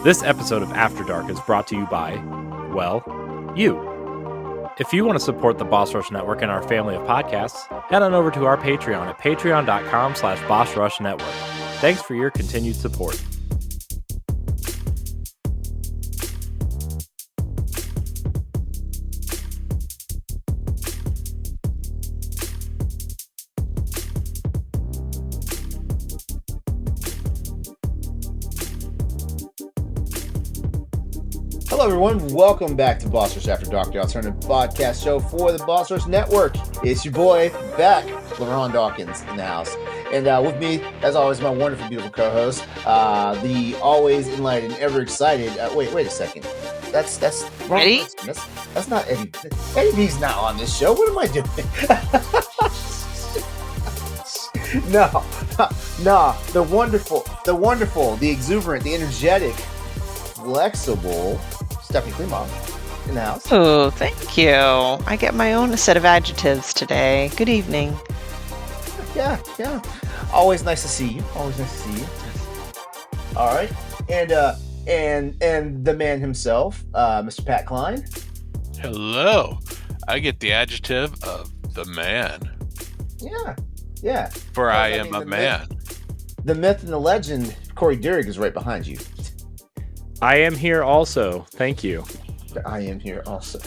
This episode of After Dark is brought to you by, well, you. If you want to support the Boss Rush Network and our family of podcasts, head on over to our Patreon at patreon.com/Boss Rush Network. Thanks for your continued support. Hello, everyone. Welcome back to Boss Rush After Dark, the alternative podcast show for the Boss Rush Network. It's your boy, back, LeRon Dawkins, in the house. And with me, as always, my wonderful, beautiful co-host, the always enlightened, ever excited. Wait a second. That's wrong. Eddie? That's not Eddie. Eddie B's not on this show. What am I doing? No. The wonderful, the exuberant, the energetic, flexible Stephanie Klimov in the house. Oh, thank you. I get my own set of adjectives today. Good evening. Yeah. Always nice to see you. All right. And the man himself, Mr. Pat Klein. Hello. I get the adjective of the man. Yeah. For I am a man. The myth and the legend, Corey Dirrig, is right behind you. I am here also. Thank you. I am here also.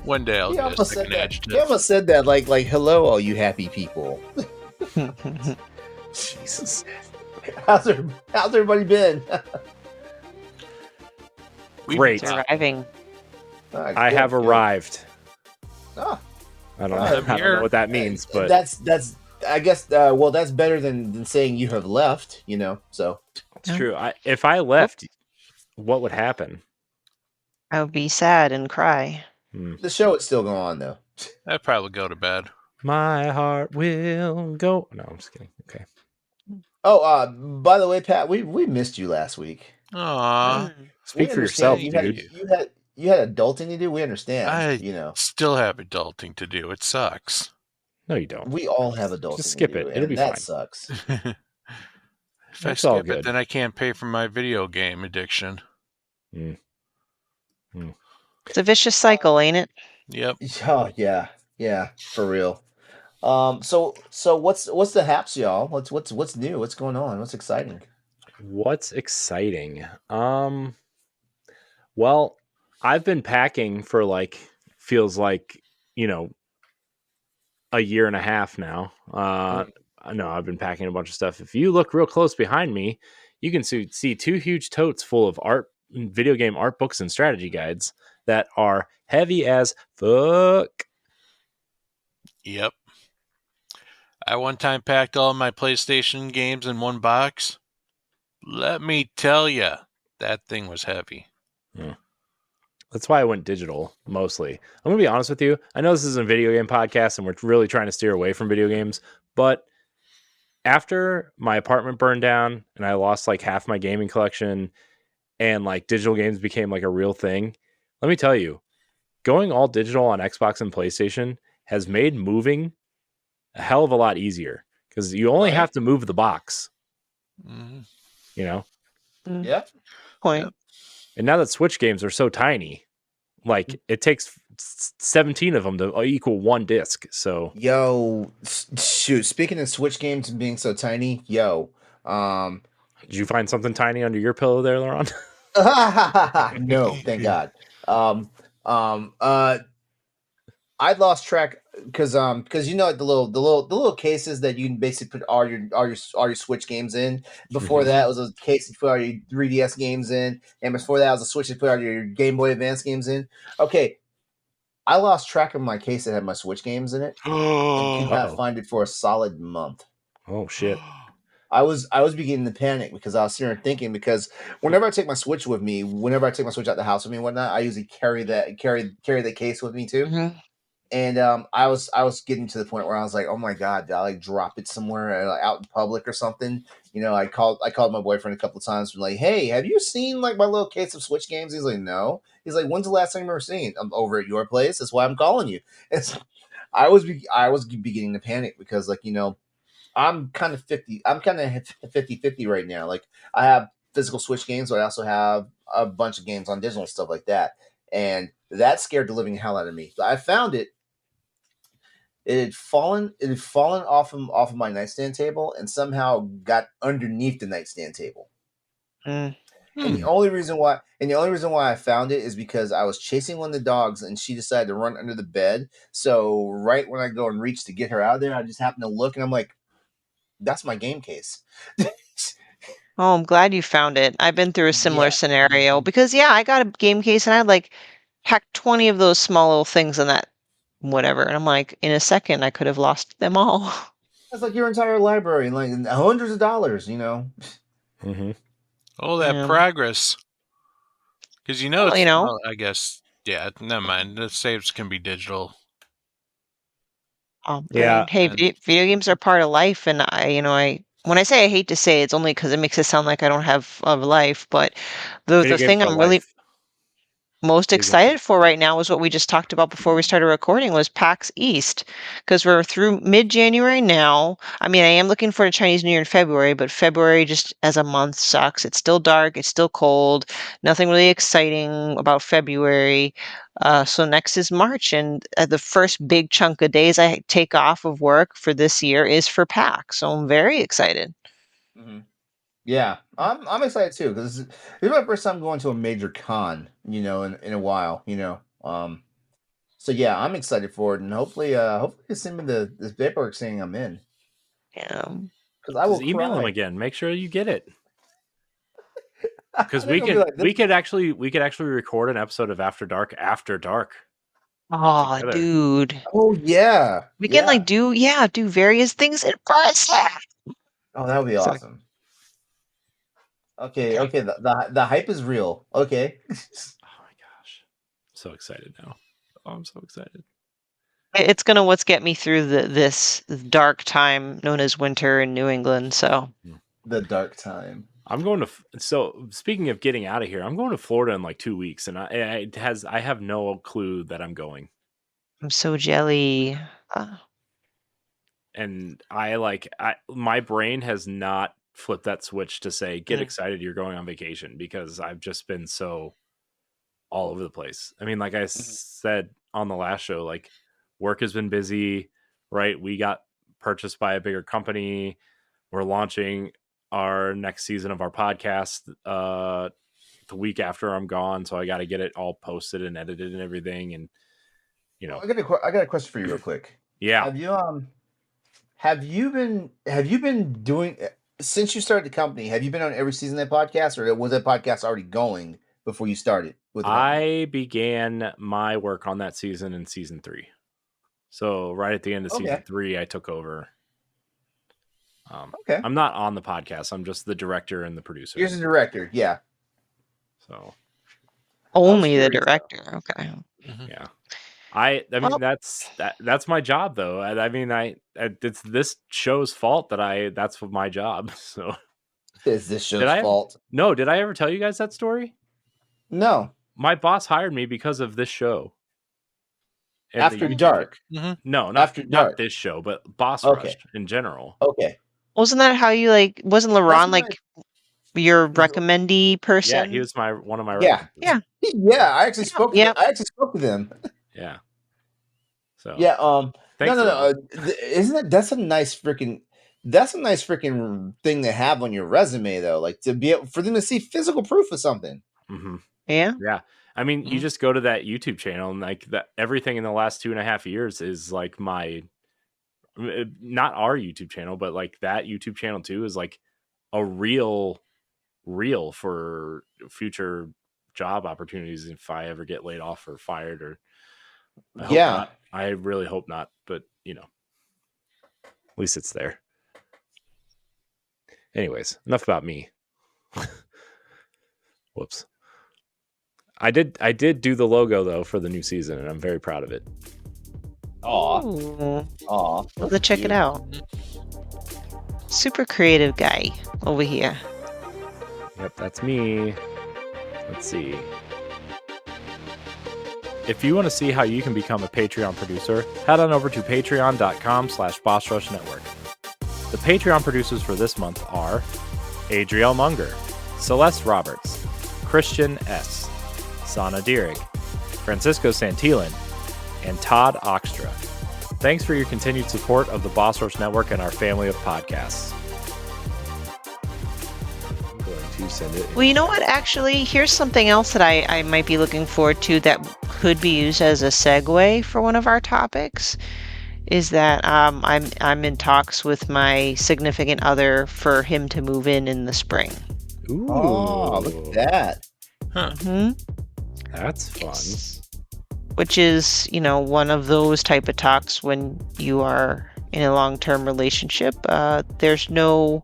One day I'll He get a almost second said that. adjective. He almost said that like hello, all you happy people. Jesus. How's everybody been? Great. Surviving. I have arrived. Oh, I don't know what that means, but that's I guess that's better than saying you have left, so it's true. If I left, what would happen? I would be sad and cry. the show would still go on though. I'd probably go to bed. My heart will go. No, I'm just kidding. Okay. Oh, by the way, Pat, we missed you last week. Aww. Speak for yourself, You dude. had adulting to do. We understand. I still have adulting to do. It sucks. No, you don't. We all have adulting. Just skip to it. do, It'll and be that fine. sucks. If I It's all skip good. it, then I can't pay for my video game addiction. It's a vicious cycle, ain't it? Yep. Oh yeah, for real. So what's the haps, y'all? What's new? What's going on? What's exciting? What's exciting? Well, I've been packing for feels like, a year and a half now. I know I've been packing a bunch of stuff. If you look real close behind me, you can see two huge totes full of video game art books and strategy guides that are heavy as fuck. Yep. I one time packed all my PlayStation games in one box. Let me tell you, that thing was heavy. That's why I went digital, mostly. I'm going to be honest with you. I know this is a video game podcast, and we're really trying to steer away from video games, but after my apartment burned down, and I lost half my gaming collection, and digital games became a real thing, let me tell you, going all digital on Xbox and PlayStation has made moving a hell of a lot easier, because you only have to move the box. Mm-hmm. Yeah. Point. And now that Switch games are so tiny, it takes 17 of them to equal one disc. So, Yo, shoot. Speaking of Switch games and being so tiny, did you find something tiny under your pillow there, LeRon? no, thank God. I lost track because the little cases that you can basically put all your Switch games in. Before that, it was a case you put all your 3DS games in, and before that, it was a Switch you put all your Game Boy Advance games in. Okay, I lost track of my case that had my Switch games in it, and could not find it for a solid month. Oh shit! I was beginning to panic because I was sitting there thinking, because whenever I take my Switch with me, whenever I take my Switch out the house with me and whatnot, I usually carry the case with me too. Mm-hmm. And I was getting to the point where I was like, oh my God, did I drop it somewhere out in public or something? I called my boyfriend a couple of times and like, hey, have you seen my little case of Switch games? He's like, no. He's like, when's the last time you ever seen it? I'm over at your place. That's why I'm calling you. I was beginning to panic because I'm kind of 50. I'm kind of 50-50 right now. I have physical Switch games, but I also have a bunch of games on digital and stuff like that. And that scared the living hell out of me. I found it. It had fallen off of my nightstand table and somehow got underneath the nightstand table. Mm. And the only reason why I found it is because I was chasing one of the dogs and she decided to run under the bed. So right when I go and reach to get her out of there, I just happened to look and I'm like, that's my game case. Oh, I'm glad you found it. I've been through a similar Yeah. scenario because I got a game case and I had like heck 20 of those small little things in that whatever. And I'm like, in a second, I could have lost them all. That's like your entire library, like hundreds of dollars, you know. Mm-hmm. Oh, that Yeah. progress. Because Well, it's, you know. well, I guess, yeah, never mind. The saves can be digital. I Yeah, mean, hey, and- video games are part of life, and when I say I hate to say it, it's only because it makes it sound like I don't have a life. But the Video games thing for I'm really life. most Video games excited for right now is what we just talked about before we started recording was PAX East, because we're through mid-January now. I mean, I am looking for a Chinese New Year in February, but February just as a month sucks. It's still dark, it's still cold, nothing really exciting about February. So next is March, and the first big chunk of days I take off of work for this year is for PAX. So I'm very excited. Mm-hmm. Yeah, I'm excited too because this is my first time going to a major con, you know, in a while, you know. So yeah, I'm excited for it, and hopefully they send me this paperwork saying I'm in Yeah. because I will Just email cry. them again. Make sure you get it. Because They're we gonna be could like, we could actually record an episode of After Dark. Oh, Together. dude. Oh yeah, We can like do various things in person. Oh, that would be So- awesome. Okay. The hype is real. Okay. Oh my gosh, I'm so excited now. Oh, I'm so excited. It's gonna what's get me through this dark time known as winter in New England. So The dark time. I'm going to. So speaking of getting out of here, I'm going to Florida in like 2 weeks, and I have no clue that I'm going. I'm so jelly. And my brain has not flipped that switch to say get excited you're going on vacation, because I've just been so all over the place. I mean, like I said on the last show, like work has been busy, right? We got purchased by a bigger company. We're launching our next season of our podcast the week after I'm gone, so I got to get it all posted and edited and everything. And you know, I got a question for you real quick. yeah. Have you been doing since you started the company? Have you been on every season of that podcast, or was that podcast already going before you started? I began my work on that season in season 3. So right at the end of season 3, I took over. Okay. I'm not on the podcast. I'm just the director and the producer. You're the director, yeah. So Only the director. Okay. yeah. I mean that's my job though. I mean it's this show's fault that's my job. So It's this show's fault. No, did I ever tell you guys that story? No. My boss hired me because of this show. And After Dark. No, After Dark. not this show, but Boss Rush in general. Okay. Wasn't that how you wasn't LeRon like your recommendee person? Yeah, he was one of my Yeah. recommenders. Yeah, I actually spoke with him. Yeah. So yeah, thanks, no. That's a nice freaking thing to have on your resume though, like to be able for them to see physical proof of something. Mm-hmm. Yeah. I mean, you just go to that YouTube channel and like that everything in the last 2.5 years is like not our YouTube channel, but like that YouTube channel too is like a real for future job opportunities if I ever get laid off or fired or I really hope not, but at least it's there. Anyways, enough about me. Whoops. I did do the logo though for the new season, and I'm very proud of it. Aw. Let's check it out. Super creative guy over here. Yep, that's me. Let's see. If you want to see how you can become a Patreon producer, head on over to patreon.com/BossRushNetwork. The Patreon producers for this month are Adriel Munger, Celeste Roberts, Christian S., Sana Dirrig, Francisco Santillan, and Todd Oxtra. Thanks for your continued support of the Boss Rush Network and our family of podcasts. I'm going to send it. Well, you know what? Actually, here's something else that I might be looking forward to that could be used as a segue for one of our topics. Is that I'm in talks with my significant other for him to move in the spring. Ooh, Oh, look at that. Huh. Hmm. That's fun. Which is, one of those type of talks when you are in a long-term relationship. There's no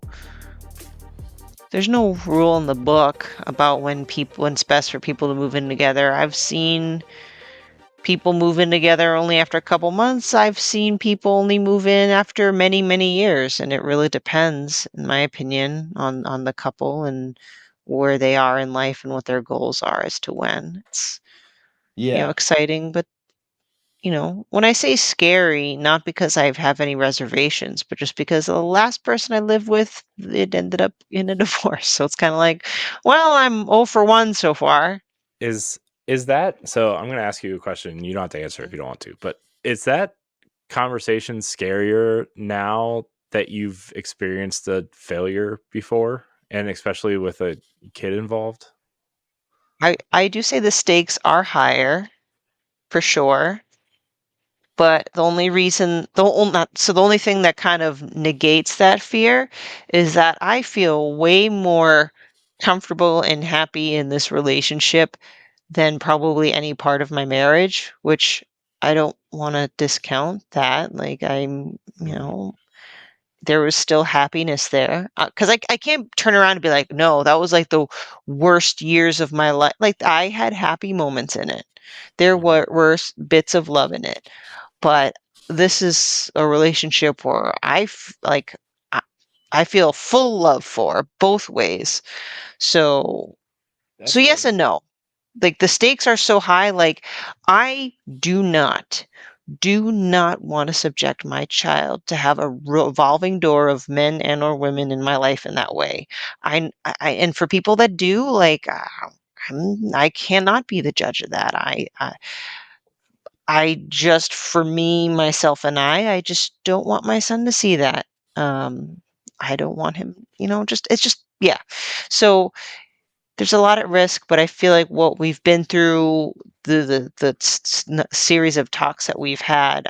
rule in the book about when it's best for people to move in together. I've seen people move in together only after a couple months. I've seen people only move in after many, many years, and it really depends, in my opinion, on the couple and where they are in life and what their goals are as to when. It's exciting, but when I say scary, not because I have any reservations, but just because the last person I lived with, it ended up in a divorce. So it's kind of like, well, I'm 0 for 1 so far. Is that so? I'm going to ask you a question. You don't have to answer if you don't want to, but is that conversation scarier now that you've experienced a failure before, and especially with a kid involved? I do say the stakes are higher, for sure. But the only thing that kind of negates that fear is that I feel way more comfortable and happy in this relationship than probably any part of my marriage, which I don't want to discount that. Like there was still happiness there. Because I can't turn around and be like, no, that was like the worst years of my life. Like I had happy moments in it. There were bits of love in it. But this is a relationship where I feel full love for both ways. So yes and no. Like the stakes are so high. Like I do not want to subject my child to have a revolving door of men and or women in my life in that way. And for people that do, like I cannot be the judge of that. I just, for me, myself, and I just don't want my son to see that. I don't want him, it's just, yeah. So there's a lot at risk, but I feel like what we've been through, the series of talks that we've had,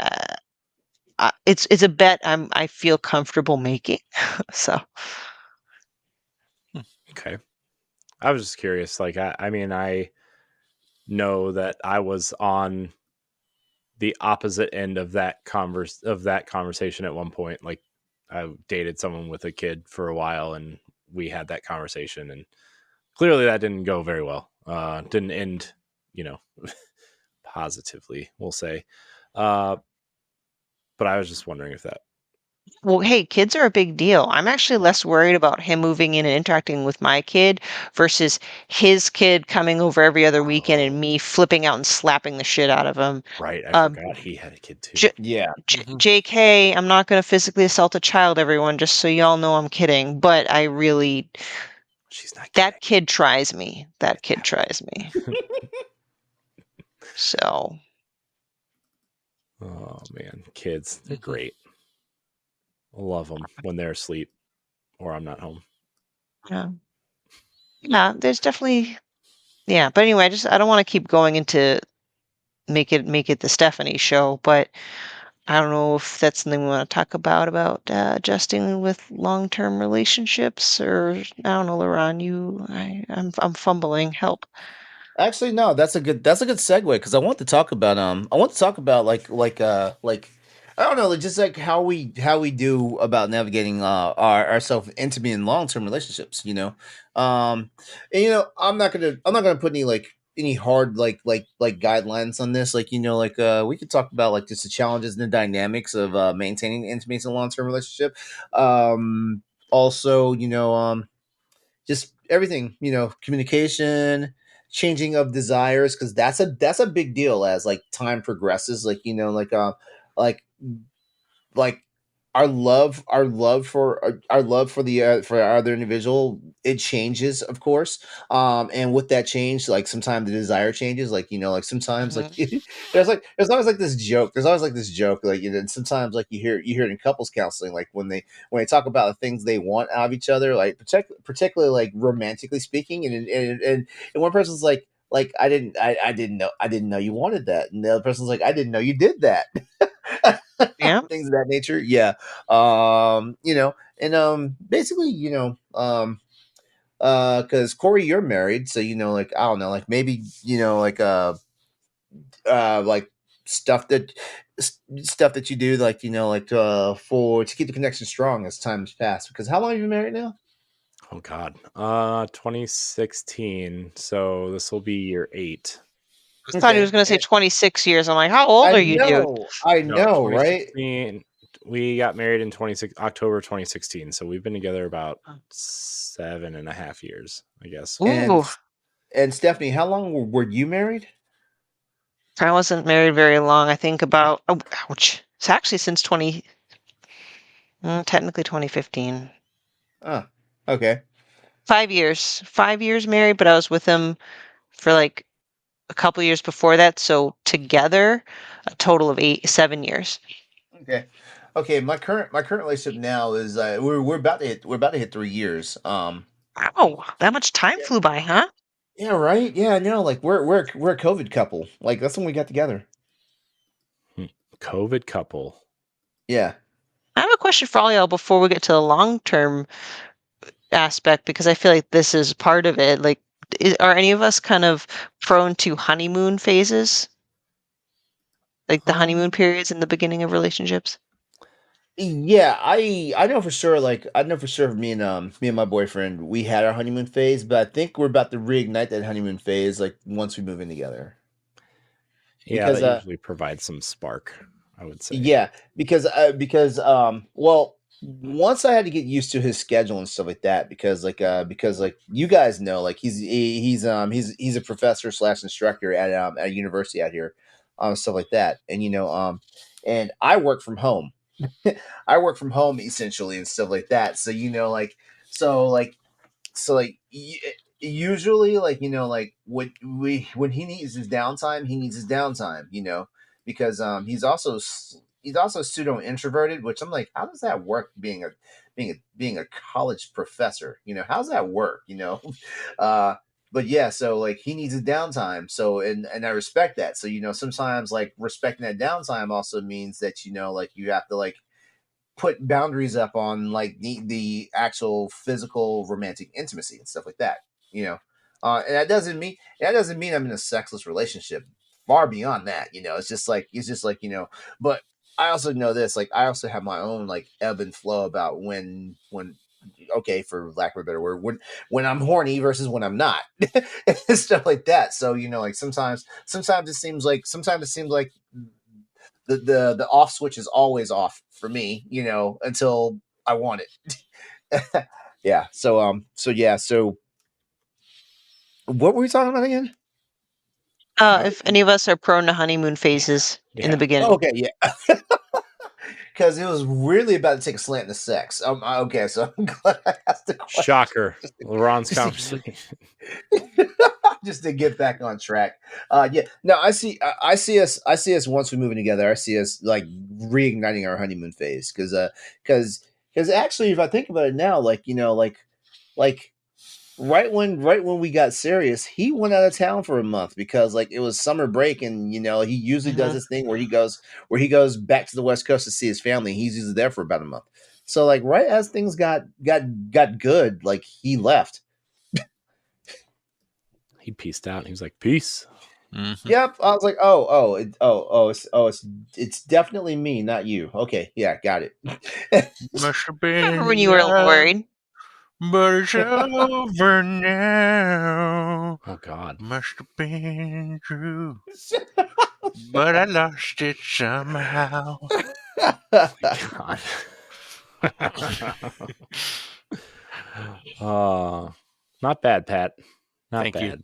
it's a bet I feel comfortable making. So. Okay. I was just curious. Like, I mean, I know that I was on the opposite end of that conversation at one point. Like, I dated someone with a kid for a while, and we had that conversation, and clearly that didn't go very well. Didn't end, positively, we'll say. But I was just wondering if that. Well, hey, kids are a big deal. I'm actually less worried about him moving in and interacting with my kid versus his kid coming over every other weekend and me flipping out and slapping the shit out of him. Right. I forgot he had a kid too. JK, I'm not going to physically assault a child, everyone, just so y'all know I'm kidding. But I really, she's not kidding. That kid tries me. So. Oh, man. Kids, they're great. I love them when they're asleep or I'm not home. Yeah, there's definitely, yeah. But anyway, I don't want to keep going into make it the Stephanie show, but I don't know if that's something we want to talk about adjusting with long-term relationships, or I don't know, LeRon, I'm fumbling. Help. Actually, no, that's a good segue because I want to talk about like I don't know, like just like how we do about navigating ourselves into being long term relationships, and I'm not gonna put any hard guidelines on this, we could talk about like just the challenges and the dynamics of maintaining intimacy in a long term relationship, also just everything, communication, changing of desires, because that's a big deal as like time progresses, like like our love for for our other individual, it changes, of course. And with that change, like sometimes the desire changes, like like sometimes like there's always like this joke, like and sometimes like you hear it in couples counseling, like when they talk about the things they want out of each other, like particularly like romantically speaking, and one person's like I didn't know you wanted that, and the other person's like, I didn't know you did that. Yeah. Things of that nature. Yeah. And basically, because Corey, you're married, so like I don't know, like maybe like stuff that stuff that you do, like like for to keep the connection strong as times pass. Because how long have you been married now? Oh God, 2016. So this will be year 8. I thought he was Okay. going to say 26 years. I'm like, how old are you, dude? I No, know, right? 2016. We got married in October 2016. So we've been together about 7.5 years, I guess. Ooh, And Stephanie, how long were you married? I wasn't married very long. I think about, oh, ouch. It's actually since technically 2015. Oh, okay. 5 years. 5 years married, but I was with him for like a couple years before that. So together, a total of 7 years. Okay. Okay, my current relationship now is we're about to hit 3 years. Wow, that much time Yeah. flew by, huh? Yeah, right. Yeah, no, like we're a COVID couple. Like that's when we got together. COVID couple. Yeah. I have a question for all y'all before we get to the long-term aspect, because I feel like this is part of it. Like, are any of us kind of prone to honeymoon phases? Like the honeymoon Um. periods in the beginning of relationships? Yeah, I know for sure. Like I know for sure. Me and my boyfriend, we had our honeymoon phase, but I think we're about to reignite that honeymoon phase. Like once we move in together, Yeah, because that usually provides some spark, I would say. yeah, because well, once I had to get used to his schedule and stuff like that, because like you guys know, like he's a professor slash instructor at a university out here, stuff like that, and and I work from home. I work from home essentially and stuff like that. So so like usually like like when he needs his downtime, he needs his downtime, because he's also pseudo introverted, which I'm like, how does that work, being a college professor, how's that work, uh but yeah, so like he needs his downtime, so and I respect that. So sometimes like respecting that downtime also means that like you have to like put boundaries up on like the actual physical romantic intimacy and stuff like that, and that doesn't mean I'm in a sexless relationship. Far beyond that, it's just like but I also know this, like I also have my own like ebb and flow about when okay, for lack of a better word, when I'm horny versus when I'm not, and stuff like that. So like sometimes it seems like the off switch is always off for me, until I want it. Yeah. So what were we talking about again? If any of us are prone to honeymoon phases in the Yeah. beginning. Oh, okay, yeah. Because it was really about to take a slant into sex. Okay, so I'm glad I asked the question. Shocker. LeRon's Just to- conversation. just to get back on track. Yeah. No, I see us once we move in together. I see us like reigniting our honeymoon phase, because actually, if I think about it now, like like right when we got serious, he went out of town for a month because like it was summer break, and he usually does Mhm. this thing where he goes back to the West Coast to see his family. He's usually there for about a month. So like right as things got good, like he left. He peaced out and he was like, peace. Mhm. Yep, I was like, it's definitely me, not you. Okay, yeah, got it. Must have Remember when been you were love, worried? but it's over now. Oh God. Must have been true, but I lost it somehow. God. Not bad, Pat. Not Thank you. bad.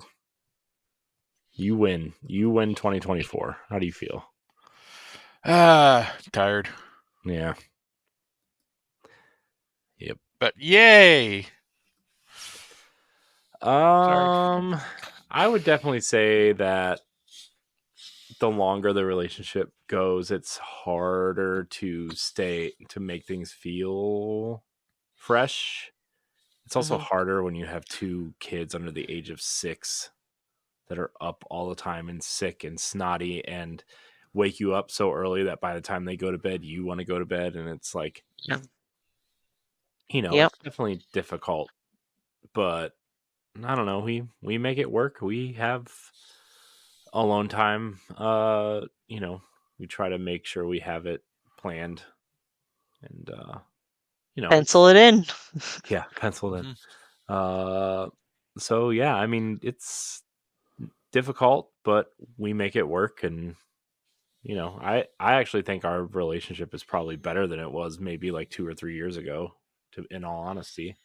You win. You win 2024. How do you feel? Tired. Yeah. But yay! I would definitely say that the longer the relationship goes, it's harder to make things feel fresh. It's also harder when you have two kids under the age of 6 that are up all the time and sick and snotty and wake you up so early that by the time they go to bed, you want to go to bed. And it's like, Yep. it's definitely difficult, but I don't know. We make it work. We have alone time. We try to make sure we have it planned, and Pencil it in. Yeah, penciled in. So yeah, I mean, it's difficult, but we make it work, and I actually think our relationship is probably better than it was maybe like 2 or 3 years ago. In all honesty,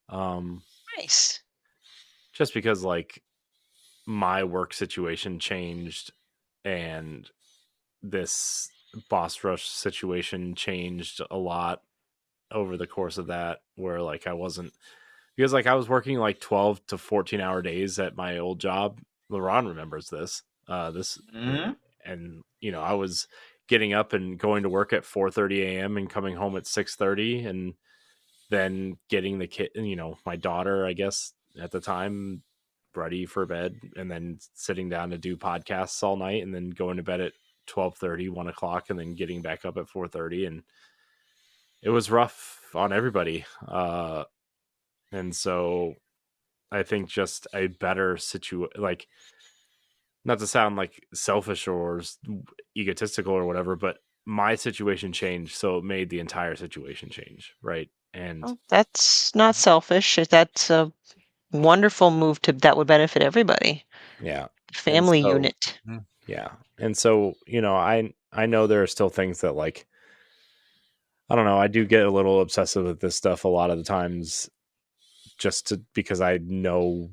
Nice. just because like my work situation changed and this boss rush situation changed a lot over the course of that, where like I wasn't, because like I was working like 12 to 14-hour days at my old job. LeRon remembers this. And I was getting up and going to work at 4:30 a.m. and coming home at 6:30, and then getting the kid, my daughter, I guess at the time, ready for bed, and then sitting down to do podcasts all night, and then going to bed at 12:30, 1 o'clock, and then getting back up at 4:30, and it was rough on everybody. And so I think just a better like, not to sound like selfish or egotistical or whatever, but my situation changed, so it made the entire situation change, right? And that's not selfish. That's a wonderful move that would benefit everybody. Yeah. Family unit. Yeah. And so, I know there are still things that like, I don't know, I do get a little obsessive with this stuff a lot of the times, because I know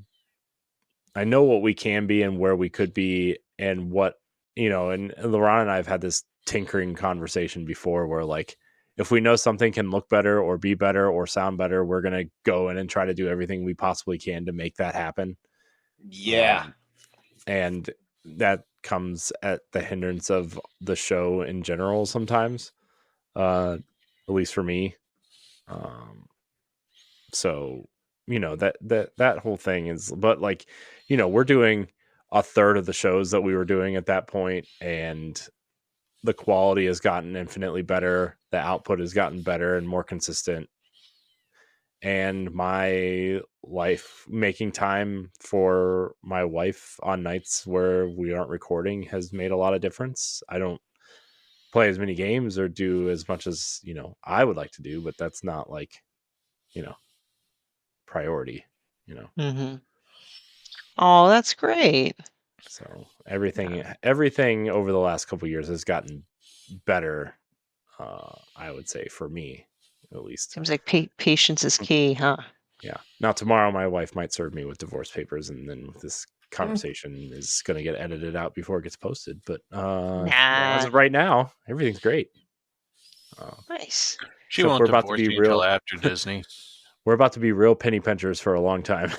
what we can be and where we could be, and what, and LeRon and I have had this tinkering conversation before where like, if we know something can look better or be better or sound better, we're going to go in and try to do everything we possibly can to make that happen. Yeah. And that comes at the hindrance of the show in general sometimes, at least for me. So, that whole thing is, but like, we're doing a third of the shows that we were doing at that point, and the quality has gotten infinitely better. The output has gotten better and more consistent. And my life, making time for my wife on nights where we aren't recording, has made a lot of difference. I don't play as many games or do as much as, I would like to do, but that's not like, priority, Oh, that's great. So everything over the last couple of years has gotten better. I would say, for me, at least. Seems like patience is key, huh? Yeah. Now tomorrow, my wife might serve me with divorce papers, and then this conversation is going to get edited out before it gets posted. But as of right now, everything's great. Nice. She won't divorce you until after Disney. We're about to be real penny pinchers for a long time,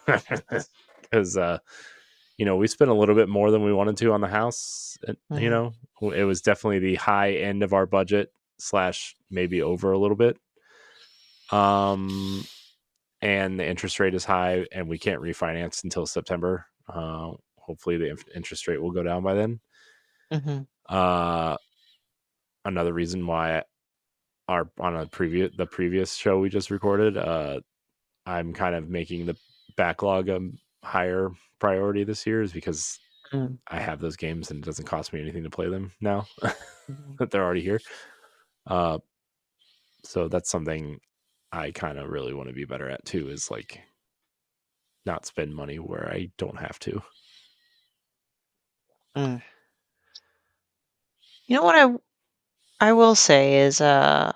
because we spent a little bit more than we wanted to on the house. It was definitely the high end of our budget / maybe over a little bit. And the interest rate is high, and we can't refinance until September. Hopefully the interest rate will go down by then. Another reason why the previous show we just recorded, I'm kind of making the backlog a higher priority this year, is because I have those games and it doesn't cost me anything to play them now that they're already here. So that's something I kind of really want to be better at too, is like not spend money where I don't have to. You know what I will say is ever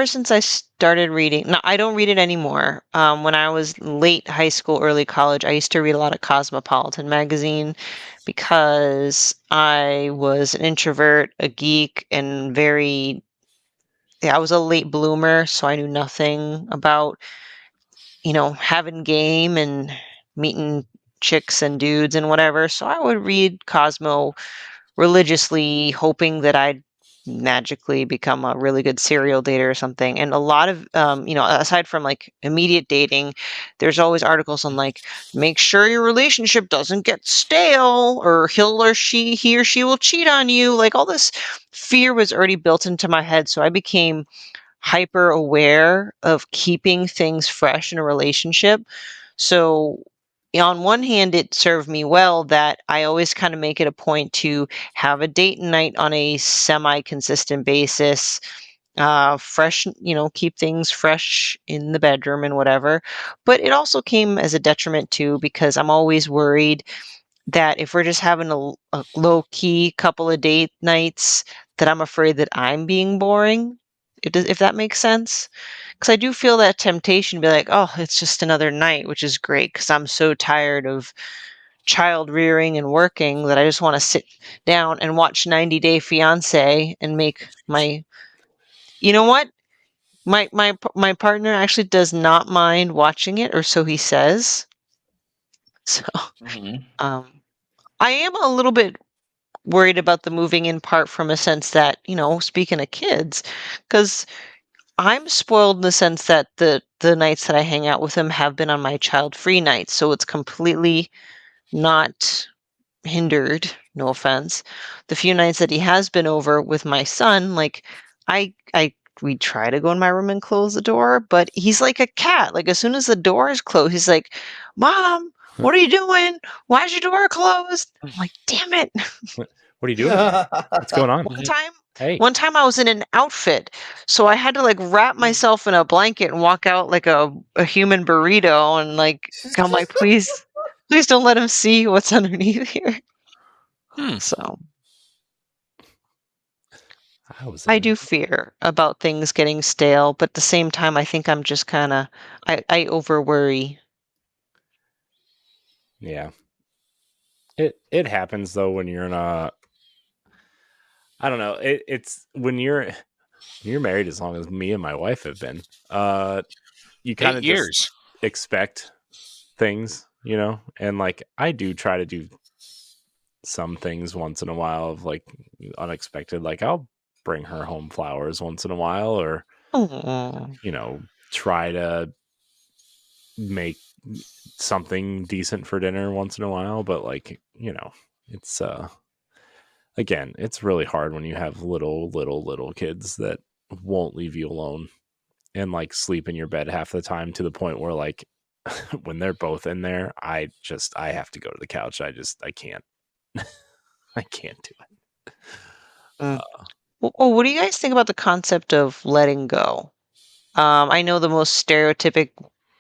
since I started reading, no, I don't read it anymore. When I was late high school, early college, I used to read a lot of Cosmopolitan magazine because I was an introvert, a geek, and very I was a late bloomer, so I knew nothing about, having game and meeting chicks and dudes and whatever. So I would read Cosmo religiously, hoping that I'd magically become a really good serial dater or something. And a lot of, aside from like immediate dating, there's always articles on like, make sure your relationship doesn't get stale, or he or she will cheat on you. Like, all this fear was already built into my head. So I became hyper aware of keeping things fresh in a relationship. So on one hand, it served me well that I always kind of make it a point to have a date night on a semi-consistent basis, fresh, keep things fresh in the bedroom and whatever. But it also came as a detriment too, because I'm always worried that if we're just having a low-key couple of date nights, that I'm afraid that I'm being boring, if that makes sense. Because I do feel that temptation to be like, oh, it's just another night, which is great because I'm so tired of child rearing and working that I just want to sit down and watch 90 Day Fiance and make my, you know what? My partner actually does not mind watching it, or so he says. So, Mhm. I am a little bit worried about the moving in part from a sense that, speaking of kids, because I'm spoiled in the sense that the nights that I hang out with him have been on my child-free nights, so it's completely not hindered, no offense. The few nights that he has been over with my son, like, we try to go in my room and close the door, but he's like a cat. Like, as soon as the door is closed, he's like, "Mom, what are you doing? Why is your door closed?" I'm like, "Damn it." What are you doing here? What's going on? One time Hey. one time I was in an outfit, so I had to like wrap myself in a blanket and walk out like a human burrito, and like I'm like, please don't let him see what's underneath here. So I do fear about things getting stale, but at the same time I think I'm just kinda I over worry. Yeah. It happens though when you're in a, I don't know. It's when you're married as long as me and my wife have been. You kind 8 of years. just expect things, and like I do try to do some things once in a while of like unexpected. Like I'll bring her home flowers once in a while, or Oh. try to make something decent for dinner once in a while. But like it's again, it's really hard when you have little kids that won't leave you alone and like sleep in your bed half the time, to the point where like when they're both in there, I have to go to the couch. I can't I can't do it. Mm. Well, what do you guys think about the concept of letting go? I know the most stereotypic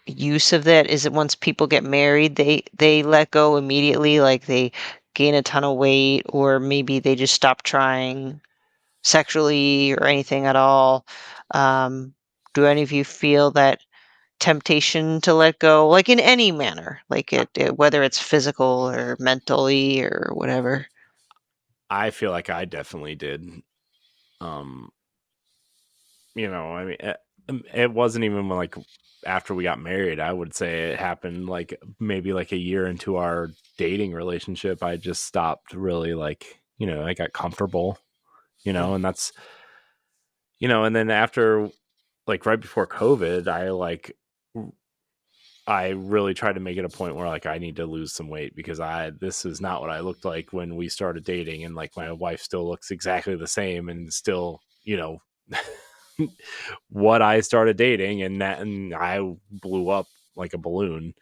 use of that is that once people get married, they let go immediately, like they gain a ton of weight, or maybe they just stop trying sexually or anything at all. Do any of you feel that temptation to let go, like in any manner, like whether it's physical or mentally or whatever? I feel like I definitely did. Um, I mean, it wasn't even like after we got married. I would say it happened like maybe like a year into our dating relationship. I just stopped really, like, I got comfortable, and that's, and then after, like right before COVID, I really tried to make it a point where like I need to lose some weight, because this is not what I looked like when we started dating, and like my wife still looks exactly the same, and still, what I started dating, and I blew up like a balloon.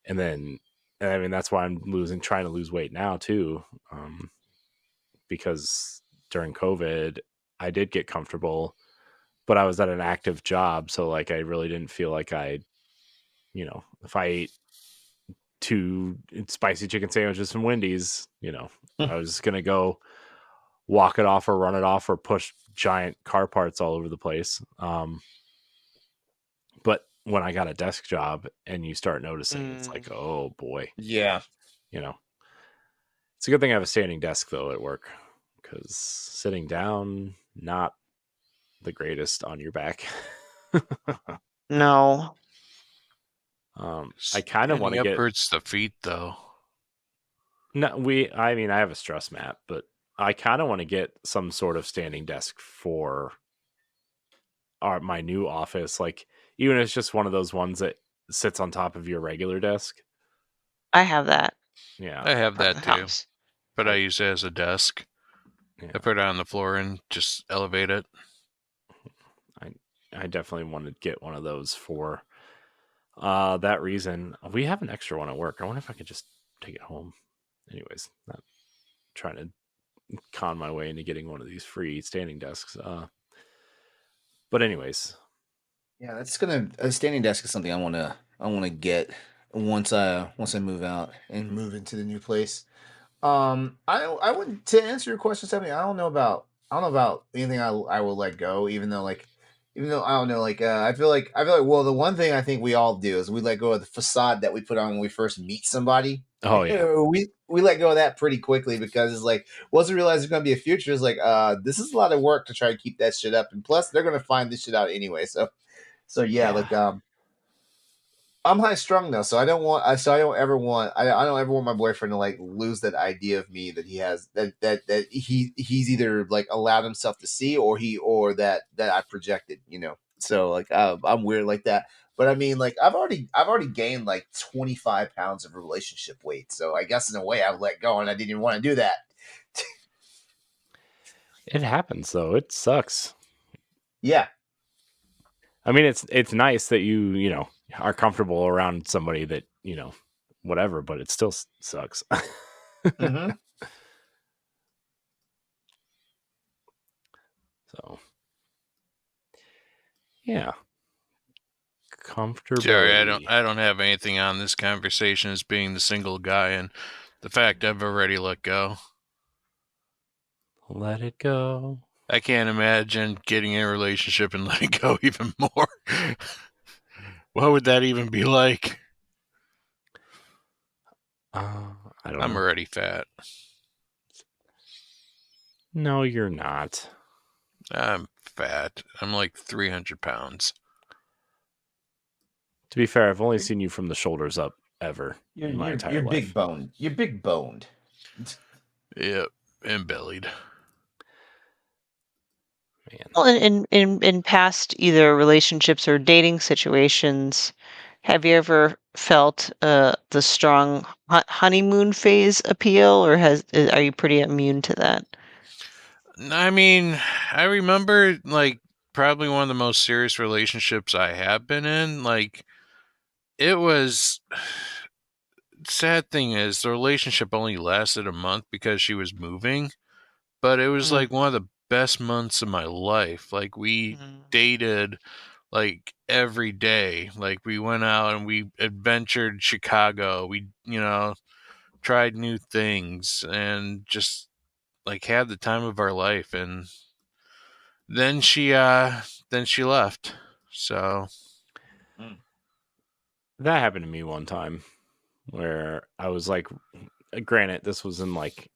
And then, I mean, that's why I'm trying to lose weight now too. Because during COVID, I did get comfortable, but I was at an active job. So like, I really didn't feel like if I ate 2 spicy chicken sandwiches from Wendy's, I was going to go walk it off or run it off or push giant car parts all over the place. But when I got a desk job and you start noticing, it's like, oh boy. Yeah. It's a good thing I have a standing desk though at work, because sitting down, not the greatest on your back. No. I kind of want to Standing up get. hurts the feet, though. No, I mean, I have a stress mat, but I kind of want to get some sort of standing desk for my new office. Like, even if it's just one of those ones that sits on top of your regular desk. I have that Yeah. I have front of that the too, house. but I use it as a desk. Yeah. I put it on the floor and just elevate it. I definitely want to get one of those for that reason. We have an extra one at work. I wonder if I could just take it home. Anyways, not trying to con my way into getting one of these free standing desks. But anyways, Yeah, that's gonna a standing desk is something I wanna get once I move out and move into the new place. I would to answer your question, Stephanie. I don't know about anything I will let go, even though I don't know, I feel like well, the one thing I think we all do is we let go of the facade that we put on when we first meet somebody. oh yeah, We let go of that pretty quickly because it's like once we realize there's gonna be a future, it's like this is a lot of work to try to keep that shit up, and plus they're gonna find this shit out anyway. So yeah, yeah. I'm high strung though, so I don't ever want I don't ever want my boyfriend to like lose that idea of me that he has that he's either like allowed himself to see or that I projected, you know. So like I'm weird like that. But I mean, like I've already gained like 25 pounds of relationship weight, so I guess in a way I've let go, and I didn't even want to do that. It happens though. It sucks. Yeah. I mean, it's nice that you know are comfortable around somebody that whatever, but it still sucks. Mm-hmm. So yeah, Jerry, comfortability. I don't have anything on this conversation as being the single guy and the fact I've already let go. Let it go. I can't imagine getting in a relationship and letting go even more. What would that even be like? I don't I'm know. already fat. No, you're not. I'm fat. I'm like 300 pounds. To be fair, I've only seen you from the shoulders up ever in my entire You're life. big boned. You're big boned. Yep, and bellied. Man. Well, in past either relationships or dating situations, have you ever felt the strong honeymoon phase appeal, or are you pretty immune to that? I mean, I remember like probably one of the most serious relationships I have been in. Like, it was. Sad thing is, the relationship only lasted a month because she was moving, but it was like one of the best months of my life. Like, we dated like every day. Like, we went out and we adventured Chicago. We, tried new things and just like had the time of our life. And then she left. So That happened to me one time where I was like, granted, this was in like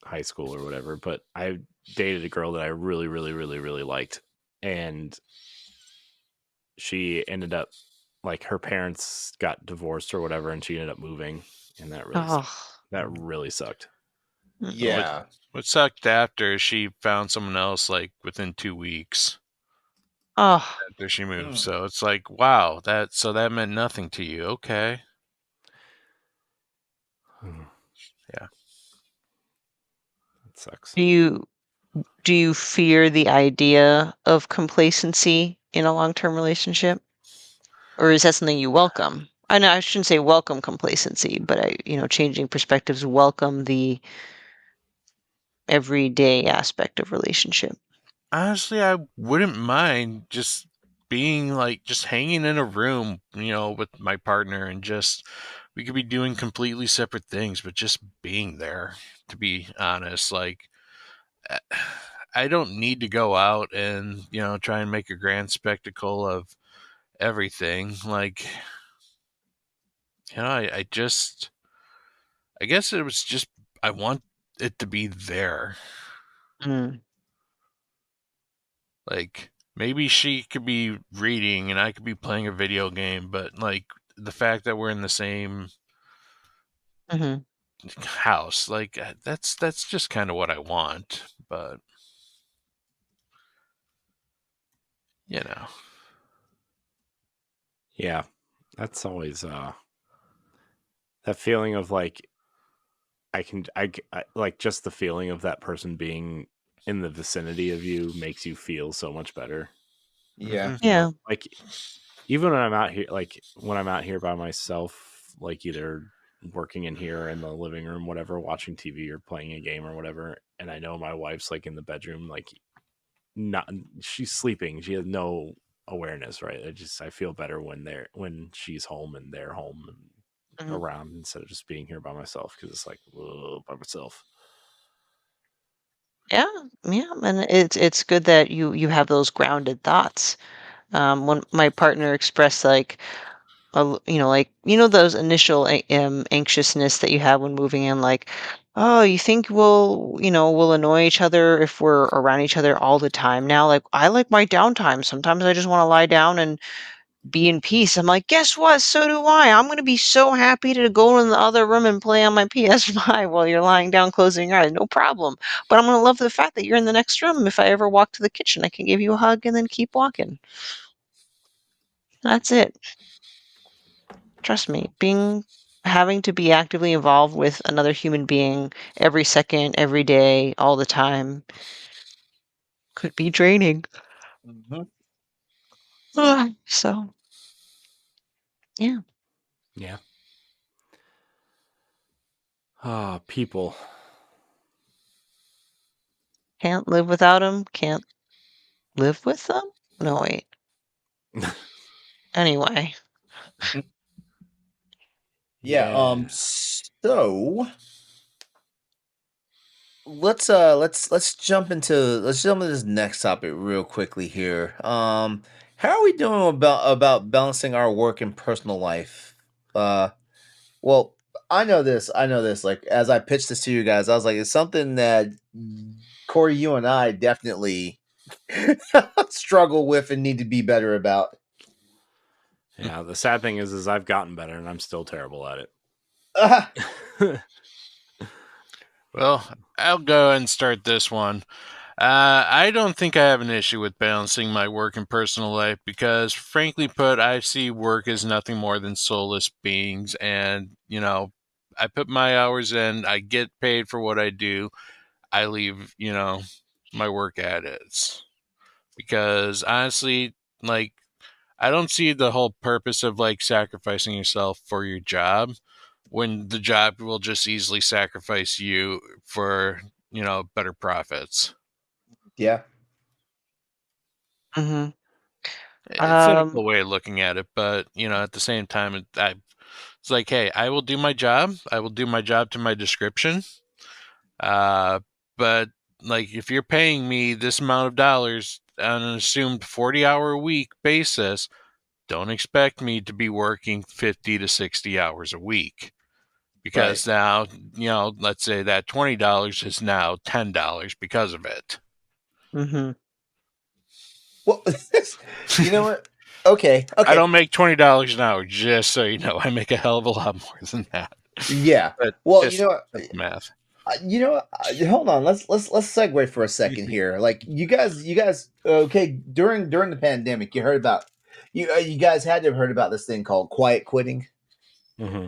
high school or whatever, but I dated a girl that I really, really, really, really liked. And she ended up like her parents got divorced or whatever, and she ended up moving. And that really sucked. Oh, That really sucked. Yeah. what sucked after is she found someone else like within 2 weeks oh, after she moved. Mm. So it's like, wow, that meant nothing to you. Okay. Yeah. That sucks. do you fear the idea of complacency in a long-term relationship, or is that something you welcome? I know I shouldn't say welcome complacency, but changing perspectives, welcome the everyday aspect of relationship. Honestly, I wouldn't mind just being like just hanging in a room, with my partner and just we could be doing completely separate things, but just being there, to be honest. Like, I don't need to go out and, try and make a grand spectacle of everything. Like, I guess it was just, I want it to be there. Mm. Like, maybe she could be reading and I could be playing a video game, but like the fact that we're in the same Mhm. house, like that's just kind of what I want. But you know, Yeah, that's always that feeling of like I like just the feeling of that person being in the vicinity of you makes you feel so much better. Yeah. You Yeah. know, like even when I'm out here, like when I'm out here by myself, like either working in here or in the living room, whatever, watching TV or playing a game or whatever, and I know my wife's like in the bedroom, like not she's sleeping, she has no awareness, right? I feel better when she's home and they're home and Mhm. around instead of just being here by myself because it's like by myself. Yeah, yeah, and it's good that you have those grounded thoughts. When my partner expressed like like those initial anxiousness that you have when moving in, like, oh, you think we'll annoy each other if we're around each other all the time now? Like, I like my downtime. Sometimes I just want to lie down and be in peace. I'm like, guess what? So do I. I'm gonna be so happy to go in the other room and play on my PS5 while you're lying down closing your eyes. No problem. But I'm gonna love the fact that you're in the next room. If I ever walk to the kitchen, I can give you a hug and then keep walking. That's it. Trust me. Having to be actively involved with another human being every second, every day, all the time could be draining. Mhm. So, yeah. Yeah. People. Can't live without them. Can't live with them? No, wait. Anyway. Yeah. Yeah. So let's jump into this next topic real quickly here. How are we doing about balancing our work and personal life? Well, I know this. Like as I pitched this to you guys, I was like, it's something that Corey, you and I definitely struggle with and need to be better about. Yeah, the sad thing is I've gotten better and I'm still terrible at Ah, it. well, I'll go and start this one. I don't think I have an issue with balancing my work and personal life because, frankly put, I see work as nothing more than soulless beings. And, I put my hours in, I get paid for what I do, I leave, my work at its. Because honestly, like, I don't see the whole purpose of like sacrificing yourself for your job when the job will just easily sacrifice you for, better profits. yeah. Mhm. It's a Um, cynical way of looking at it, but at the same time, it's like, hey, I will do my job. I will do my job to my description. Uh, but like, if you're paying me this amount of dollars on an assumed 40-hour a week basis, don't expect me to be working 50 to 60 hours a week. Right. Because now, let's say that $20 is now $10 because of it. mhm. Well, you know what? Okay. I Okay. don't make $20 an hour, just so you know. I make a hell of a lot more than that. Yeah. But Well, you just know what? simple math. Hold on. Let's segue for a second here. Like you guys. Okay. During the pandemic, you heard about you guys had to have heard about this thing called quiet quitting. hmm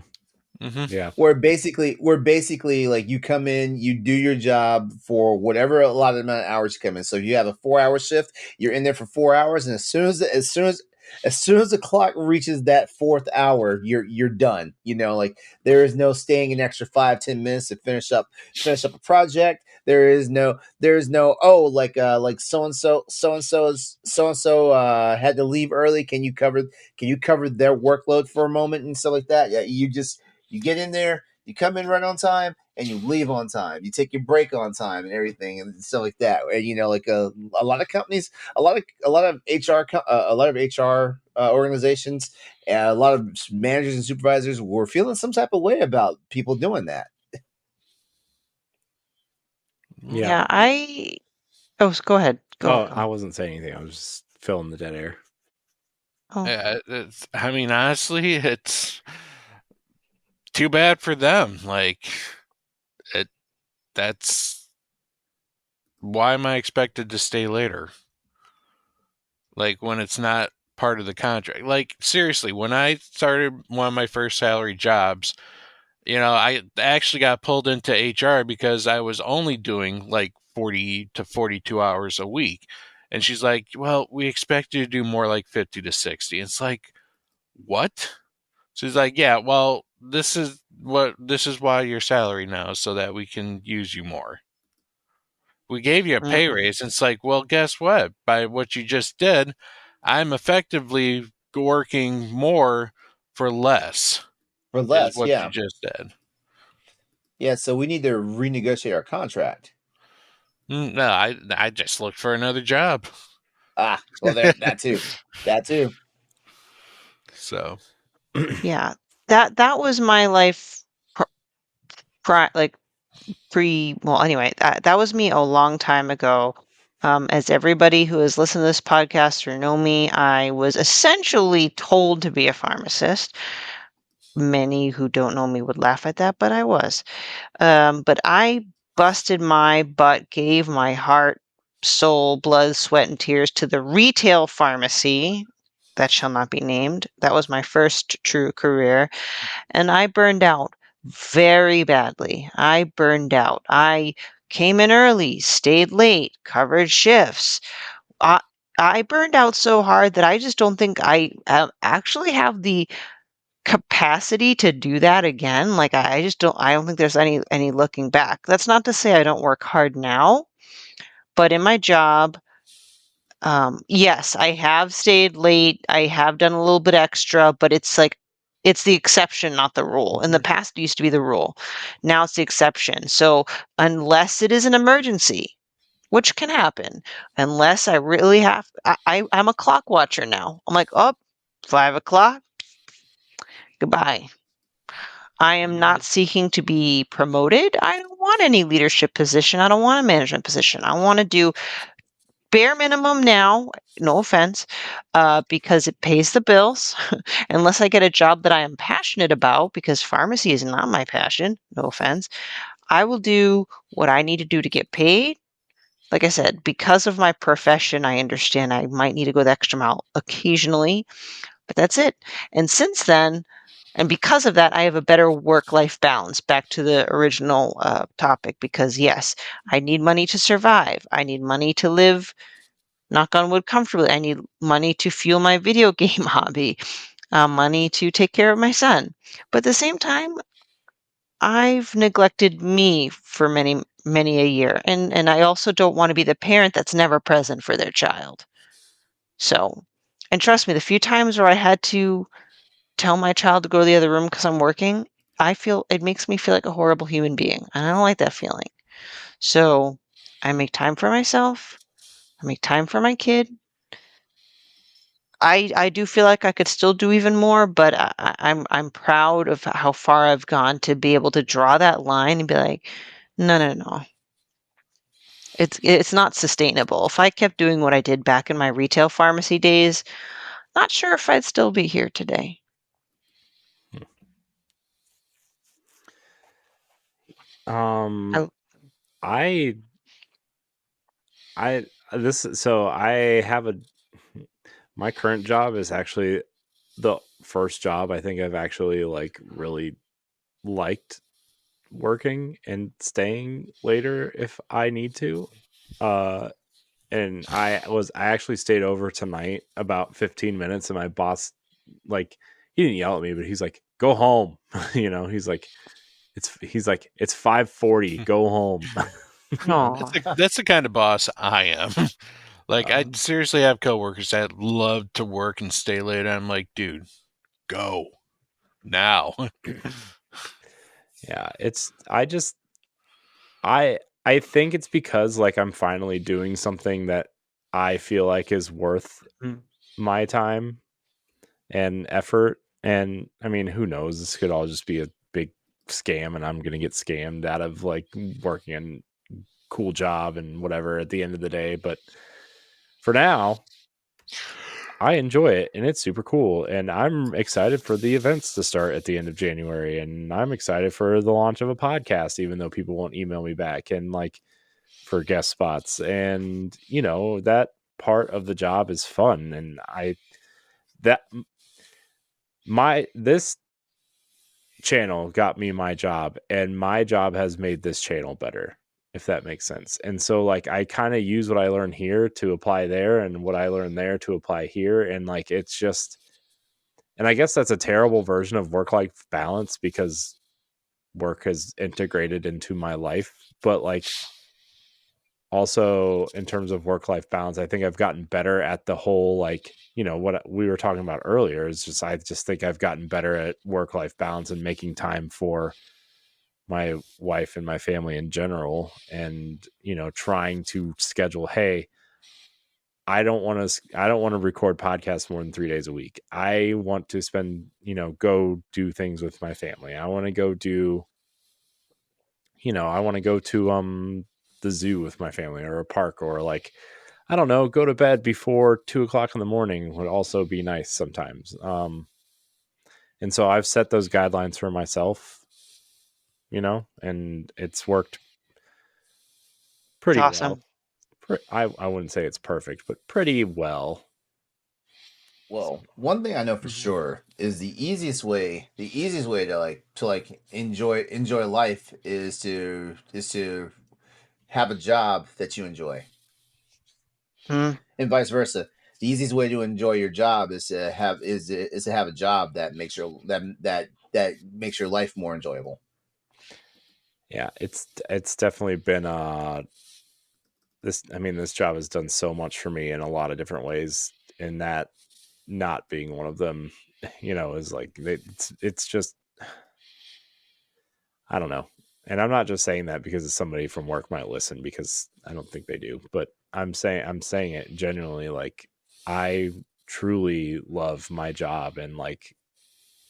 Mm-hmm. Yeah. Where basically like you come in, you do your job for whatever a lot of amount of hours you come in. So you have a 4 hour shift, you're in there for 4 hours, and as soon as the clock reaches that fourth hour, you're done. Like there is no staying an extra 5-10 minutes to finish up a project. There is no like so and so had to leave early. Can you cover their workload for a moment and stuff like that? Yeah, you get in there, you come in right on time, and you leave on time. You take your break on time and everything and stuff like that. And like a lot of companies, a lot of HR organizations, and a lot of managers and supervisors were feeling some type of way about people doing that. Yeah. Yeah, Oh, go ahead. Go. I wasn't saying anything. I was just filling the dead air. Oh. Yeah, I mean, honestly, it's too bad for them. Like, that's why am I expected to stay later? Like, when it's not part of the contract. Like, seriously, when I started one of my first salary jobs, I actually got pulled into HR because I was only doing like 40 to 42 hours a week. And she's like, well, we expect you to do more like 50 to 60. It's like, what? She's like, yeah, well, this is why your salary now, so that we can use you more. We gave you a pay raise. And it's like, well, guess what? By what you just did, I'm effectively working more for less. For Is less, what yeah. you just did. Yeah, so we need to renegotiate our contract. No, I just looked for another job. Ah, well, there, that too. That too. So, Yeah, that was my life. Like well, anyway, that was me a long time ago. As everybody who has listened to this podcast or know me, I was essentially told to be a pharmacist. Many who don't know me would laugh at that, but I was. But I busted my butt, gave my heart, soul, blood, sweat, and tears to the retail pharmacy that shall not be named. That was my first true career. And I burned out very badly. I burned out. I came in early, stayed late, covered shifts. I, I burned out so hard that I just don't think I actually have the capacity to do that again. Like I don't think there's any looking back. That's not to say I don't work hard now, but in my job, yes, I have stayed late. I have done a little bit extra, but it's the exception, not the rule. In the past, it used to be the rule. Now it's the exception. So unless it is an emergency, which can happen, unless I really have, I'm a clock watcher now. I'm like, oh, 5 o'clock, goodbye. I am not seeking to be promoted. I don't want any leadership position. I don't want a management position. I want to do bare minimum now, no offense, because it pays the bills. Unless I get a job that I am passionate about, because pharmacy is not my passion, no offense, I will do what I need to do to get paid. Like I said, because of my profession, I understand I might need to go the extra mile occasionally, but that's it. And since then, and because of that, I have a better work-life balance. Back to the original topic, because yes, I need money to survive. I need money to live, knock on wood, comfortably. I need money to fuel my video game hobby, money to take care of my son. But at the same time, I've neglected me for many, many a year. And I also don't want to be the parent that's never present for their child. So, and trust me, the few times where I had to tell my child to go to the other room because I'm working, it makes me feel like a horrible human being. And I don't like that feeling. So I make time for myself. I make time for my kid. I do feel like I could still do even more, but I'm proud of how far I've gone to be able to draw that line and be like, no, no, no. It's not sustainable. If I kept doing what I did back in my retail pharmacy days, not sure if I'd still be here today. I have my current job is actually the first job I think I've actually like really liked working and staying later if I need to. And I actually stayed over tonight about 15 minutes, and my boss, like, he didn't yell at me, but he's like, go home. He's like, it's 5:40, go home. that's the kind of boss I am. Like, I seriously have coworkers that love to work and stay late. I'm like, dude, go now. Yeah, I think it's because like I'm finally doing something that I feel like is worth my time and effort. And I mean, who knows? This could all just be a big scam, and I'm gonna get scammed out of like working in cool job and whatever at the end of the day. But for now, I enjoy it and it's super cool. And I'm excited for the events to start at the end of January. And I'm excited for the launch of a podcast, even though people won't email me back, and like for guest spots. And, you know, that part of the job is fun. And this channel got me my job, and my job has made this channel better, if that makes sense. And so like I kind of use what I learned here to apply there, and what I learned there to apply here. And like it's just, and I guess that's a terrible version of work-life balance because work has integrated into my life. But like also in terms of work-life balance, I think I've gotten better at the whole, like, you know, what we were talking about earlier is just, I just think I've gotten better at work-life balance and making time for my wife and my family in general. And, you know, trying to schedule, hey, I don't want to record podcasts more than 3 days a week. I want to spend, you know, go do things with my family. I want to go do, you know, I want to go to the zoo with my family, or a park, or like, I don't know, go to bed before 2:00 in the morning would also be nice sometimes. And so I've set those guidelines for myself, you know, and it's worked pretty It's awesome. well. I wouldn't say it's perfect, but pretty well. Well, one thing I know for sure is the easiest way to enjoy life is to have a job that you enjoy. Mm. And vice versa. The easiest way to enjoy your job is to have a job that makes that makes your life more enjoyable. Yeah, it's definitely been this job has done so much for me in a lot of different ways, and that not being one of them, you know, is like it's just, I don't know. And I'm not just saying that because somebody from work might listen, because I don't think they do, but I'm saying it genuinely. Like, I truly love my job, and like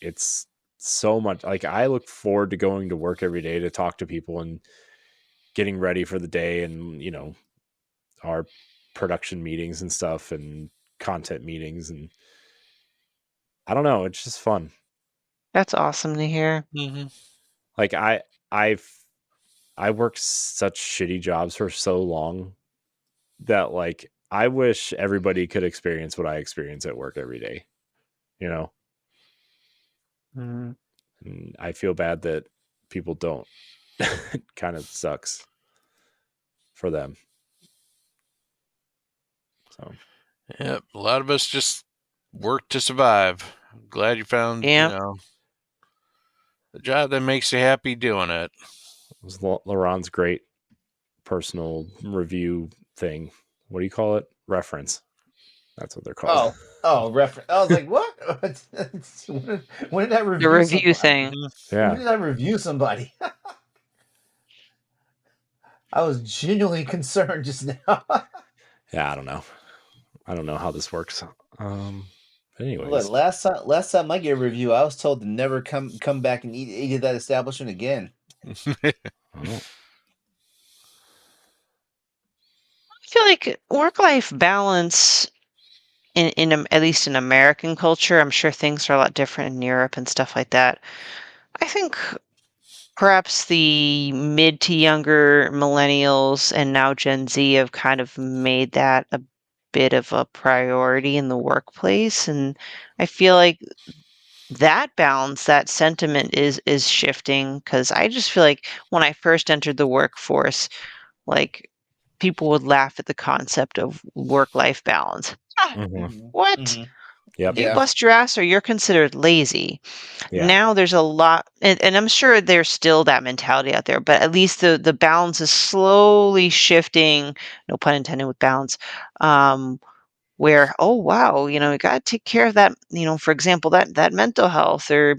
it's so much, like I look forward to going to work every day to talk to people and getting ready for the day, and, you know, our production meetings and stuff, and content meetings, and I don't know, it's just fun. That's awesome to hear. Mm-hmm. Like I worked such shitty jobs for so long that like I wish everybody could experience what I experience at work every day, you know? Mm. And I feel bad that people don't. It kind of sucks for them. So, Yep, a lot of us just work to survive. I'm glad you found, Yeah. you know, a job that makes you happy doing it. it was LeRon's great personal review thing. What do you call it? Reference. That's what they're called. Reference. I was like, what? When did I review The review somebody? thing. When Yeah. did I review somebody? I was genuinely concerned just now. Yeah, I don't know. I don't know how this works. But anyways. Look, last time I gave a review, I was told to never come back and eat at that establishment again. Oh. I feel like work-life balance at least in American culture, I'm sure things are a lot different in Europe and stuff like that. I think perhaps the mid to younger millennials and now Gen Z have kind of made that a bit of a priority in the workplace, and I feel like that balance, that sentiment is shifting, because I just feel like when I first entered the workforce, like people would laugh at the concept of work-life balance. Mhm. What? Mhm. Yep. You Yeah. bust your ass or you're considered lazy. Yeah. Now there's a lot, and I'm sure there's still that mentality out there, but at least the balance is slowly shifting, no pun intended with balance, where, oh wow, you know, you gotta take care of that, you know, for example, that mental health, or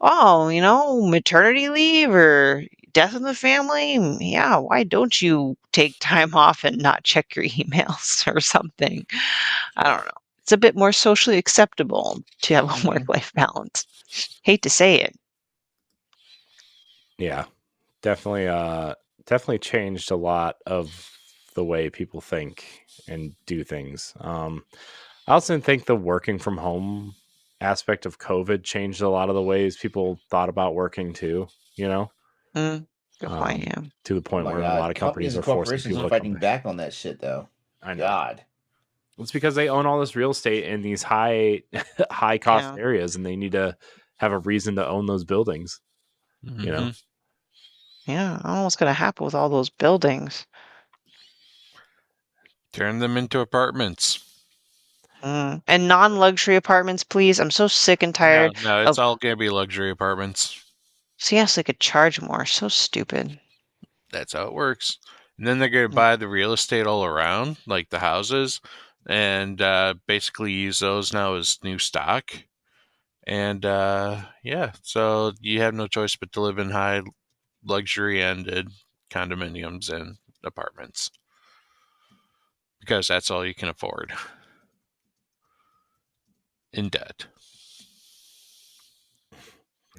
oh, you know, maternity leave or death in the family. Yeah, why don't you take time off and not check your emails or something? I don't know. It's a bit more socially acceptable to have a Mhm. work-life balance. Hate to say it. Yeah. Definitely definitely changed a lot of the way people think and do things. I also think the working from home aspect of COVID changed a lot of the ways people thought about working too, you know, Good point. Yeah. to the Oh point my where a lot God, of companies companies are and forcing corporations people are to come fighting back. back on that shit, though. I know. God. It's because they own all this real estate in these high cost Yeah. areas, and they need to have a reason to own those buildings. Mhm. You know, Yeah. I don't know what's going to happen with all those buildings. Turn them into apartments. And non-luxury apartments, please. I'm so sick and tired No, it's of. all gonna be luxury apartments. See, yes, they could charge more. So stupid. That's how it works. And then they're gonna buy the real estate all around, like the houses, and basically use those now as new stock. And yeah, so you have no choice but to live in high luxury-ended condominiums and apartments because that's all you can afford in debt.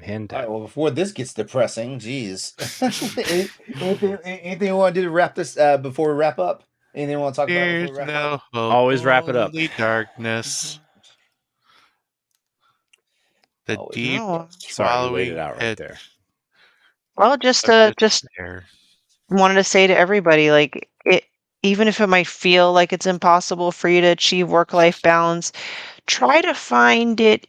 and All right, well, before this gets depressing, geez. anything you want to do to wrap this before we wrap up? Anything you want to talk about before There's we wrap no up? hope, Always wrap it up. only darkness. The Always deep No. sorry, you laid it swallowing out right pit there. Well, just of just despair. wanted to say to everybody, like it, even if it might feel like it's impossible for you to achieve work-life balance, try to find it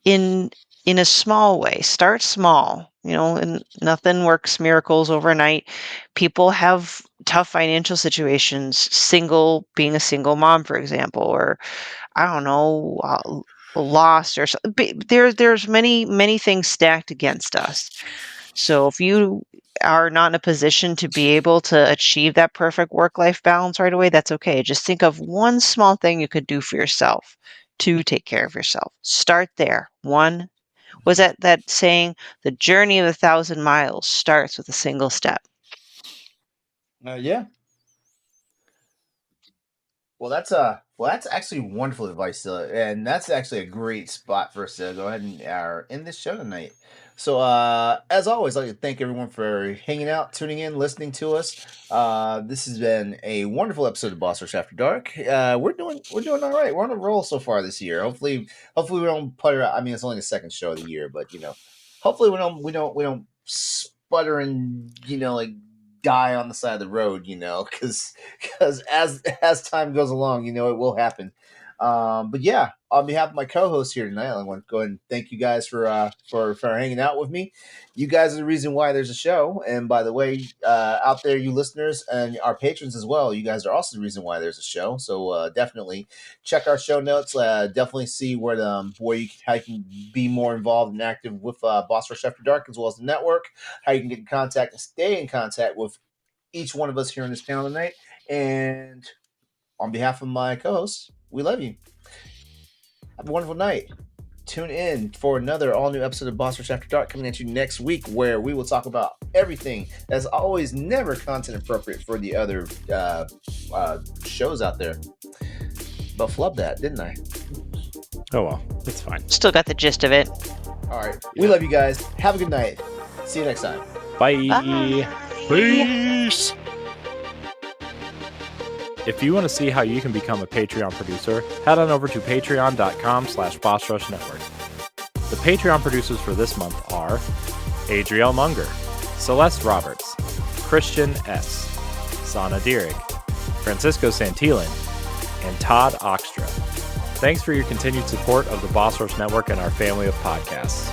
in a small way. Start small, and nothing works miracles overnight. People have tough financial situations, being a single mom, for example, or I don't know, lost or so. There's many things stacked against us. So if you are not in a position to be able to achieve that perfect work-life balance right away, that's okay. Just think of one small thing you could do for yourself to take care of yourself. Start there. Was that saying, the journey of 1,000 miles starts with a single step. Yeah. Well, that's actually wonderful advice, and that's actually a great spot for us to go ahead and end this show tonight. So, as always, I'd like to thank everyone for hanging out, tuning in, listening to us. This has been a wonderful episode of Boss Rush After Dark. We're doing all right. We're on a roll so far this year. Hopefully we don't putter out. I mean, it's only the second show of the year, but hopefully we don't sputter and like die on the side of the road, because as time goes along, it will happen. But yeah, on behalf of my co-host here tonight, I want to go ahead and thank you guys for hanging out with me. You guys are the reason why there's a show. And by the way, out there, you listeners and our patrons as well, you guys are also the reason why there's a show. So definitely check our show notes. Definitely see where how you can be more involved and active with Boss Rush After Dark as well as the network. How you can get in contact and stay in contact with each one of us here on this panel tonight. And on behalf of my co-hosts, we love you. Have a wonderful night. Tune in for another all-new episode of Boss Rush After Dark coming at you next week, where we will talk about everything, as always, never content appropriate for the other shows out there. But flubbed that, didn't I? Oh well, it's fine. Still got the gist of it. All right. We love you guys. Have a good night. See you next time. Bye. Bye. Peace. If you want to see how you can become a Patreon producer, head on over to patreon.com/BossRushNetwork. The Patreon producers for this month are Adriel Munger, Celeste Roberts, Christian S., Sana Dirrig, Francisco Santillan, and Todd Oxtra. Thanks for your continued support of the Boss Rush Network and our family of podcasts.